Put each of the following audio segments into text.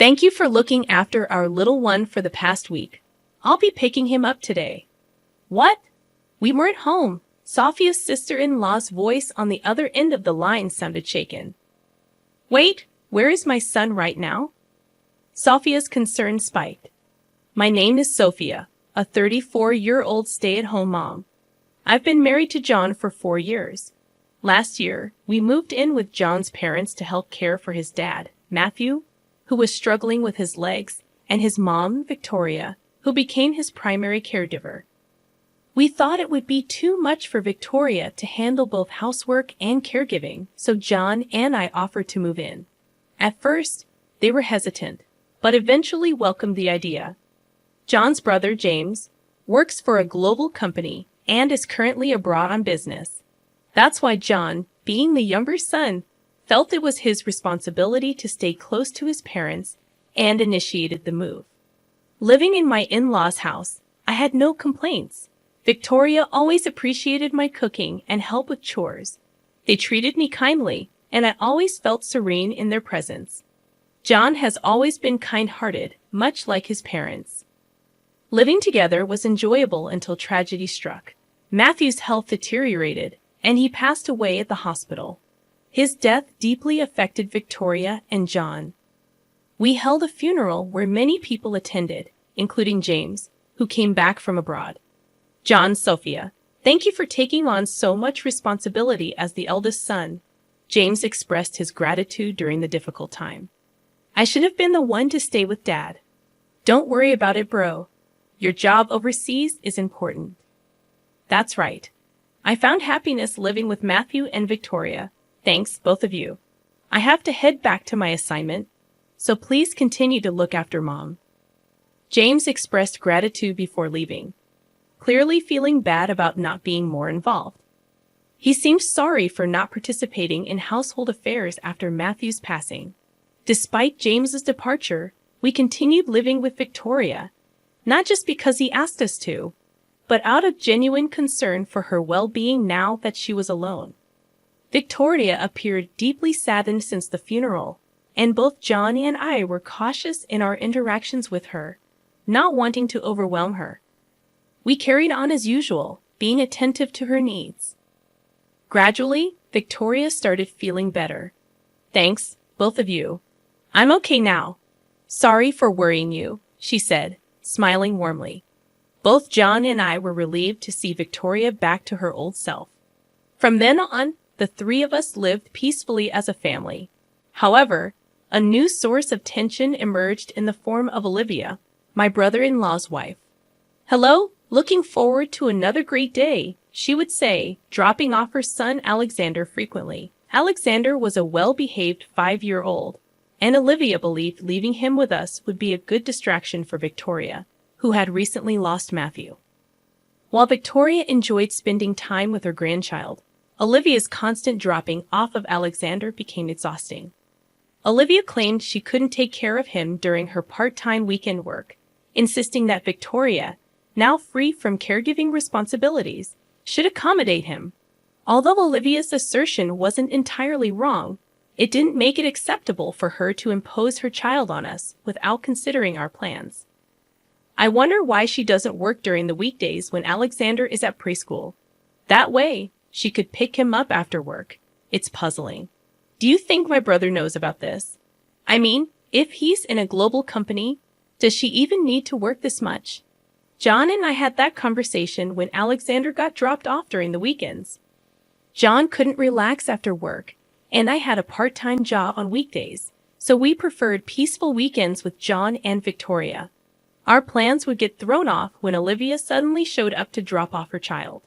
Thank you for looking after our little one for the past week. I'll be picking him up today. What? We weren't home. Sophia's sister-in-law's voice on the other end of the line sounded shaken. Wait, where is my son right now? Sophia's concern spiked. My name is Sophia, a 34-year-old stay-at-home mom. I've been married to John for 4 years. Last year, we moved in with John's parents to help care for his dad, Matthew, who was struggling with his legs, and his mom, Victoria, who became his primary caregiver. We thought it would be too much for Victoria to handle both housework and caregiving, so John and I offered to move in. At first, they were hesitant, but eventually welcomed the idea. John's brother, James, works for a global company and is currently abroad on business. That's why John, being the younger son, felt it was his responsibility to stay close to his parents and initiated the move. Living in my in-laws' house, I had no complaints. Victoria always appreciated my cooking and help with chores. They treated me kindly, and I always felt serene in their presence. John has always been kind-hearted, much like his parents. Living together was enjoyable until tragedy struck. Matthew's health deteriorated, and he passed away at the hospital. His death deeply affected Victoria and John. We held a funeral where many people attended, including James, who came back from abroad. John, Sophia, thank you for taking on so much responsibility as the eldest son. James expressed his gratitude during the difficult time. I should have been the one to stay with Dad. Don't worry about it, bro. Your job overseas is important. That's right. I found happiness living with Matthew and Victoria. Thanks, both of you. I have to head back to my assignment, so please continue to look after Mom. James expressed gratitude before leaving, clearly feeling bad about not being more involved. He seemed sorry for not participating in household affairs after Matthew's passing. Despite James's departure, we continued living with Victoria, not just because he asked us to, but out of genuine concern for her well-being now that she was alone. Victoria appeared deeply saddened since the funeral, and both John and I were cautious in our interactions with her, not wanting to overwhelm her. We carried on as usual, being attentive to her needs. Gradually, Victoria started feeling better. Thanks, both of you. I'm okay now. Sorry for worrying you, she said, smiling warmly. Both John and I were relieved to see Victoria back to her old self. From then on, the three of us lived peacefully as a family. However, a new source of tension emerged in the form of Olivia, my brother-in-law's wife. Hello, looking forward to another great day, she would say, dropping off her son Alexander frequently. Alexander was a well-behaved 5-year-old, and Olivia believed leaving him with us would be a good distraction for Victoria, who had recently lost Matthew. While Victoria enjoyed spending time with her grandchild, Olivia's constant dropping off of Alexander became exhausting. Olivia claimed she couldn't take care of him during her part-time weekend work, insisting that Victoria, now free from caregiving responsibilities, should accommodate him. Although Olivia's assertion wasn't entirely wrong, it didn't make it acceptable for her to impose her child on us without considering our plans. I wonder why she doesn't work during the weekdays when Alexander is at preschool. That way, she could pick him up after work. It's puzzling. Do you think my brother knows about this? I mean, if he's in a global company, does she even need to work this much? John and I had that conversation when Alexander got dropped off during the weekends. John couldn't relax after work, and I had a part-time job on weekdays, so we preferred peaceful weekends with John and Victoria. Our plans would get thrown off when Olivia suddenly showed up to drop off her child.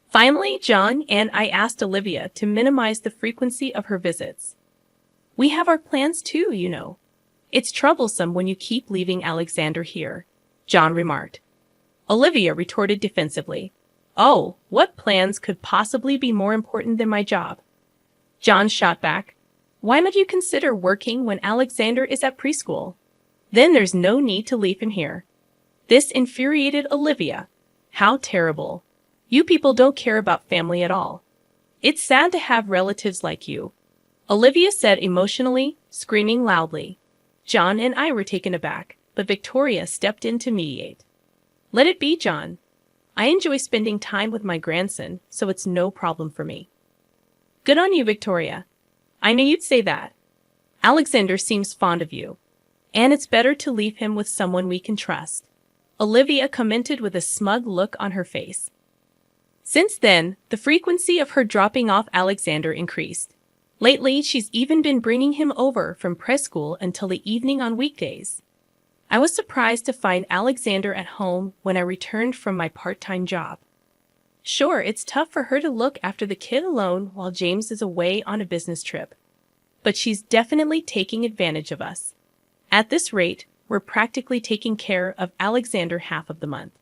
Finally, John and I asked Olivia to minimize the frequency of her visits. We have our plans too, you know. It's troublesome when you keep leaving Alexander here, John remarked. Olivia retorted defensively. Oh, what plans could possibly be more important than my job? John shot back. Why not you consider working when Alexander is at preschool? Then there's no need to leave him here. This infuriated Olivia. How terrible. You people don't care about family at all. It's sad to have relatives like you, Olivia said emotionally, screaming loudly. John and I were taken aback, but Victoria stepped in to mediate. Let it be, John. I enjoy spending time with my grandson, so it's no problem for me. Good on you, Victoria. I knew you'd say that. Alexander seems fond of you, and it's better to leave him with someone we can trust, Olivia commented with a smug look on her face. Since then, the frequency of her dropping off Alexander increased. Lately, she's even been bringing him over from preschool until the evening on weekdays. I was surprised to find Alexander at home when I returned from my part-time job. Sure, it's tough for her to look after the kid alone while James is away on a business trip, but she's definitely taking advantage of us. At this rate, we're practically taking care of Alexander half of the month.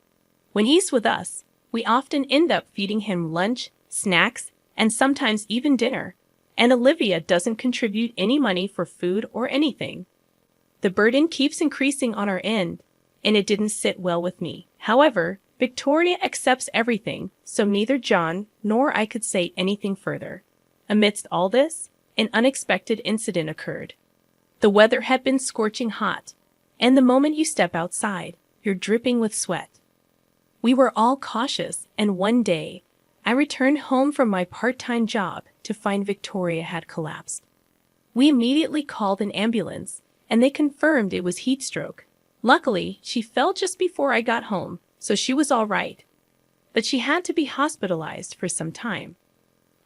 When he's with us, we often end up feeding him lunch, snacks, and sometimes even dinner, and Olivia doesn't contribute any money for food or anything. The burden keeps increasing on our end, and it didn't sit well with me. However, Victoria accepts everything, so neither John nor I could say anything further. Amidst all this, an unexpected incident occurred. The weather had been scorching hot, and the moment you step outside, you're dripping with sweat. We were all cautious, and one day, I returned home from my part-time job to find Victoria had collapsed. We immediately called an ambulance, and they confirmed it was heat stroke. Luckily, she fell just before I got home, so she was all right. But she had to be hospitalized for some time.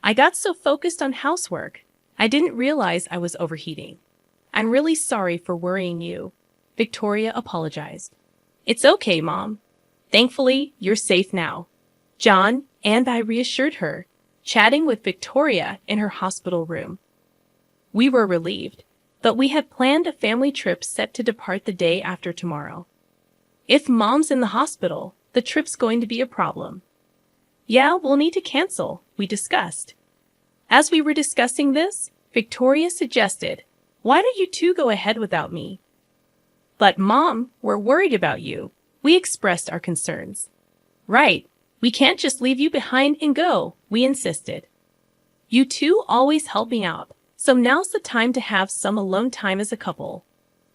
I got so focused on housework, I didn't realize I was overheating. I'm really sorry for worrying you, Victoria apologized. It's okay, Mom. Thankfully, you're safe now. John and I reassured her, chatting with Victoria in her hospital room. We were relieved, but we had planned a family trip set to depart the day after tomorrow. If Mom's in the hospital, the trip's going to be a problem. Yeah, we'll need to cancel, we discussed. As we were discussing this, Victoria suggested, why don't you two go ahead without me? But Mom, we're worried about you. We expressed our concerns. Right, we can't just leave you behind and go, we insisted. You two always help me out, so now's the time to have some alone time as a couple.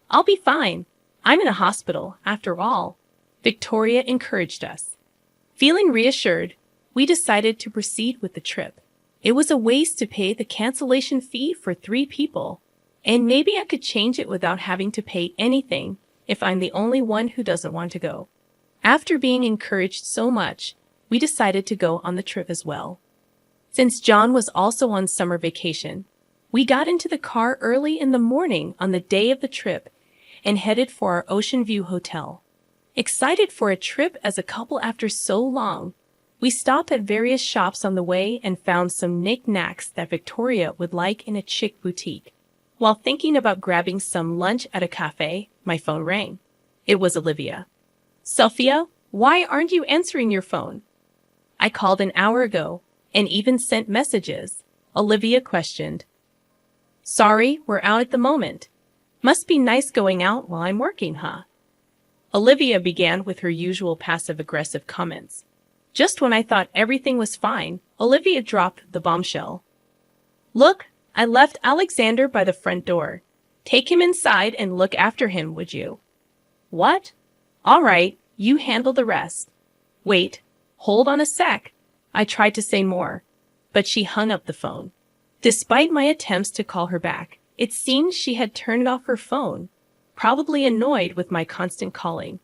I'll be fine. I'm in a hospital, after all, Victoria encouraged us. Feeling reassured, we decided to proceed with the trip. It was a waste to pay the cancellation fee for 3 people, and maybe I could change it without having to pay anything if I'm the only one who doesn't want to go. After being encouraged so much, we decided to go on the trip as well. Since John was also on summer vacation, we got into the car early in the morning on the day of the trip and headed for our Ocean View hotel. Excited for a trip as a couple after so long, we stopped at various shops on the way and found some knickknacks that Victoria would like in a chic boutique. While thinking about grabbing some lunch at a cafe, my phone rang. It was Olivia. Sophia, why aren't you answering your phone? I called an hour ago and even sent messages, Olivia questioned. Sorry, we're out at the moment. Must be nice going out while I'm working, huh? Olivia began with her usual passive-aggressive comments. Just when I thought everything was fine, Olivia dropped the bombshell. Look, I left Alexander by the front door. Take him inside and look after him, would you? What? All right, you handle the rest. Wait, hold on a sec. I tried to say more, but she hung up the phone. Despite my attempts to call her back, it seemed she had turned off her phone, probably annoyed with my constant calling.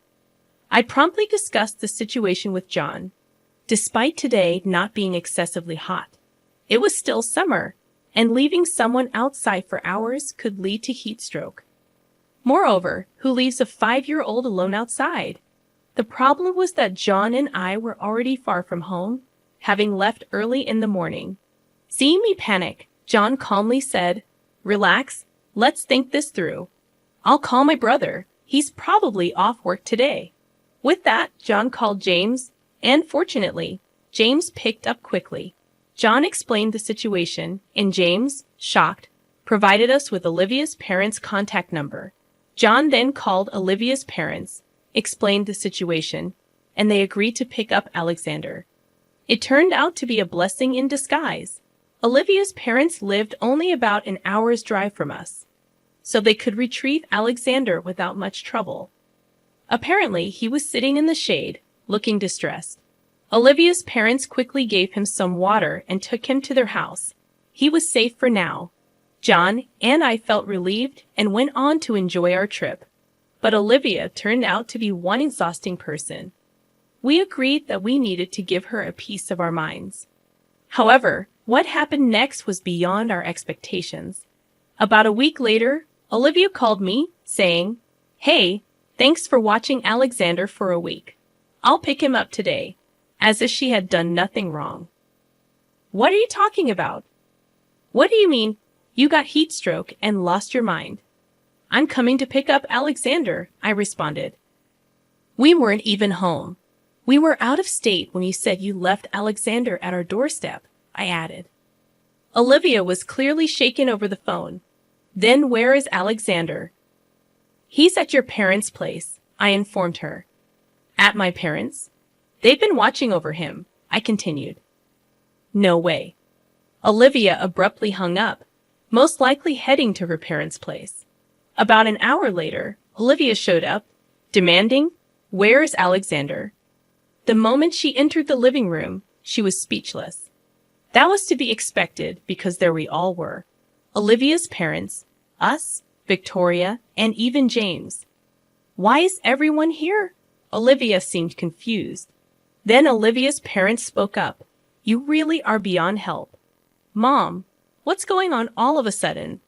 I promptly discussed the situation with John. Despite today not being excessively hot, it was still summer, and leaving someone outside for hours could lead to heat stroke. Moreover, who leaves a 5-year-old alone outside? The problem was that John and I were already far from home, having left early in the morning. Seeing me panic, John calmly said, Relax, let's think this through. I'll call my brother. He's probably off work today. With that, John called James, and fortunately, James picked up quickly. John explained the situation, and James, shocked, provided us with Olivia's parents' contact number. John then called Olivia's parents, explained the situation, and they agreed to pick up Alexander. It turned out to be a blessing in disguise. Olivia's parents lived only about an hour's drive from us. so they could retrieve Alexander without much trouble. Apparently, he was sitting in the shade, looking distressed. Olivia's parents quickly gave him some water and took him to their house. He was safe for now. John and I felt relieved and went on to enjoy our trip. But Olivia turned out to be one exhausting person. We agreed that we needed to give her a piece of our minds. However, what happened next was beyond our expectations. About a week later, Olivia called me, saying, "Hey, thanks for watching Alexander for a week. I'll pick him up today," as if she had done nothing wrong. "What are you talking about? What do you mean, you got heat stroke and lost your mind?" "I'm coming to pick up Alexander," I responded. "We weren't even home. We were out of state when you said you left Alexander at our doorstep," I added. Olivia was clearly shaken over the phone. "Then where is Alexander?" "He's at your parents' place," I informed her. "At my parents'? They've been watching over him," I continued. "No way." Olivia abruptly hung up, most likely heading to her parents' place. About an hour later, Olivia showed up, demanding, "Where's Alexander?" The moment she entered the living room, she was speechless. That was to be expected because there we all were. Olivia's parents, us, Victoria, and even James. "Why is everyone here?" Olivia seemed confused. Then Olivia's parents spoke up. "You really are beyond help. Mom, what's going on all of a sudden?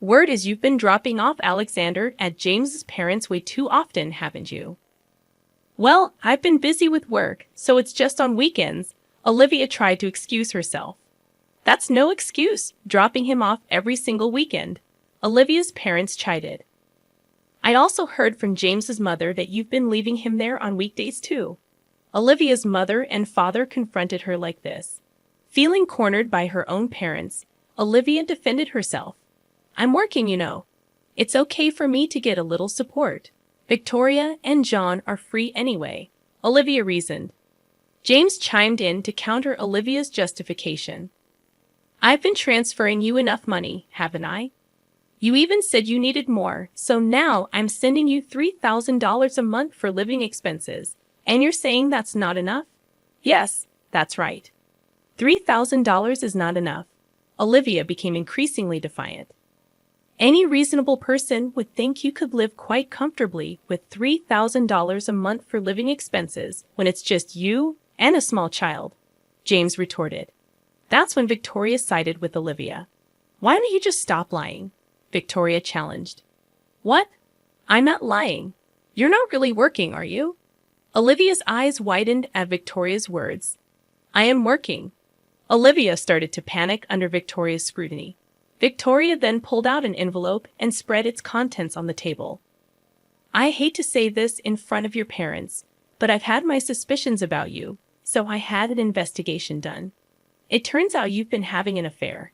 Word is you've been dropping off Alexander at James's parents' way too often, haven't you?" "Well, I've been busy with work, so it's just on weekends," Olivia tried to excuse herself. "That's no excuse, dropping him off every single weekend," Olivia's parents chided. "I also heard from James's mother that you've been leaving him there on weekdays too." Olivia's mother and father confronted her like this. Feeling cornered by her own parents, Olivia defended herself. "I'm working, you know. It's okay for me to get a little support. Victoria and John are free anyway," Olivia reasoned. James chimed in to counter Olivia's justification. "I've been transferring you enough money, haven't I? You even said you needed more, so now I'm sending you $3,000 a month for living expenses, and you're saying that's not enough?" "Yes, that's right. $3,000 is not enough." Olivia became increasingly defiant. "Any reasonable person would think you could live quite comfortably with $3,000 a month for living expenses when it's just you and a small child," James retorted. That's when Victoria sided with Olivia. "Why don't you just stop lying?" Victoria challenged. "What? I'm not lying. You're not really working, are you?" Olivia's eyes widened at Victoria's words. "I am working." Olivia started to panic under Victoria's scrutiny. Victoria then pulled out an envelope and spread its contents on the table. "I hate to say this in front of your parents, but I've had my suspicions about you, so I had an investigation done. It turns out you've been having an affair.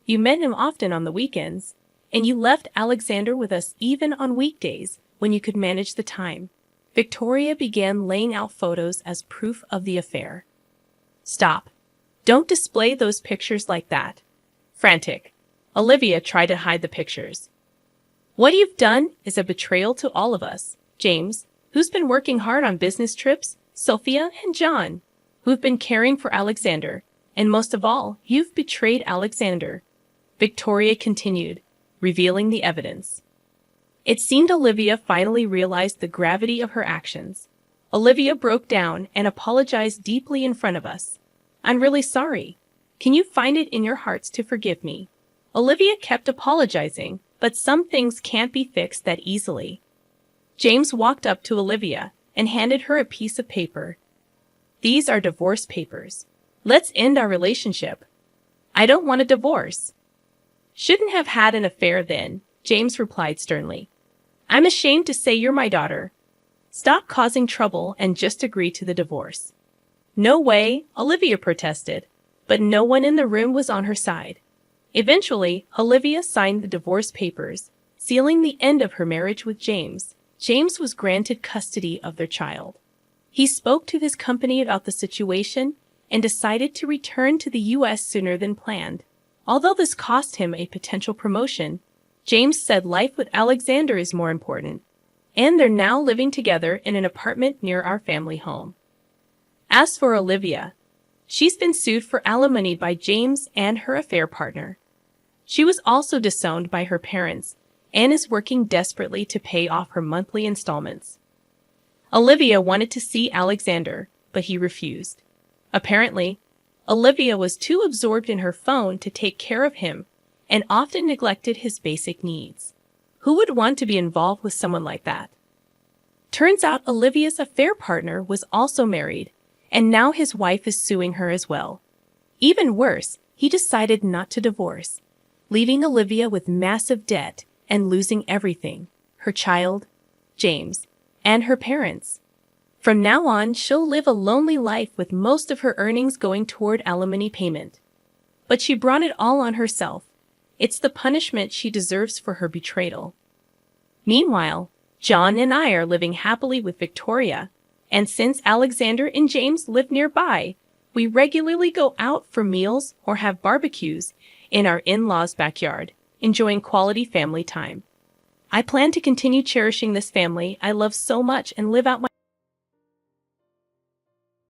You met him often on the weekends, and you left Alexander with us even on weekdays when you could manage the time." Victoria began laying out photos as proof of the affair. "Stop. Don't display those pictures like that." Frantic, Olivia tried to hide the pictures. "What you've done is a betrayal to all of us. James, who's been working hard on business trips, Sophia and John, who've been caring for Alexander, and most of all, you've betrayed Alexander," Victoria continued, revealing the evidence. It seemed Olivia finally realized the gravity of her actions. Olivia broke down and apologized deeply in front of us. "I'm really sorry. Can you find it in your hearts to forgive me?" Olivia kept apologizing, but some things can't be fixed that easily. James walked up to Olivia and handed her a piece of paper. "These are divorce papers. Let's end our relationship." "I don't want a divorce." "Shouldn't have had an affair then," James replied sternly. "I'm ashamed to say you're my daughter. Stop causing trouble and just agree to the divorce." "No way," Olivia protested, but no one in the room was on her side. Eventually, Olivia signed the divorce papers, sealing the end of her marriage with James. James was granted custody of their child. He spoke to his company about the situation and decided to return to the U.S. sooner than planned. Although this cost him a potential promotion, James said life with Alexander is more important, and they're now living together in an apartment near our family home. As for Olivia, she's been sued for alimony by James and her affair partner. She was also disowned by her parents and is working desperately to pay off her monthly installments. Olivia wanted to see Alexander, but he refused. Apparently, Olivia was too absorbed in her phone to take care of him and often neglected his basic needs. Who would want to be involved with someone like that? Turns out Olivia's affair partner was also married, and now his wife is suing her as well. Even worse, he decided not to divorce, leaving Olivia with massive debt and losing everything: her child, James, and her parents. From now on, she'll live a lonely life with most of her earnings going toward alimony payment. But she brought it all on herself. It's the punishment she deserves for her betrayal. Meanwhile, John and I are living happily with Victoria, and since Alexander and James live nearby, we regularly go out for meals or have barbecues in our in-laws' backyard, enjoying quality family time. I plan to continue cherishing this family I love so much and live out my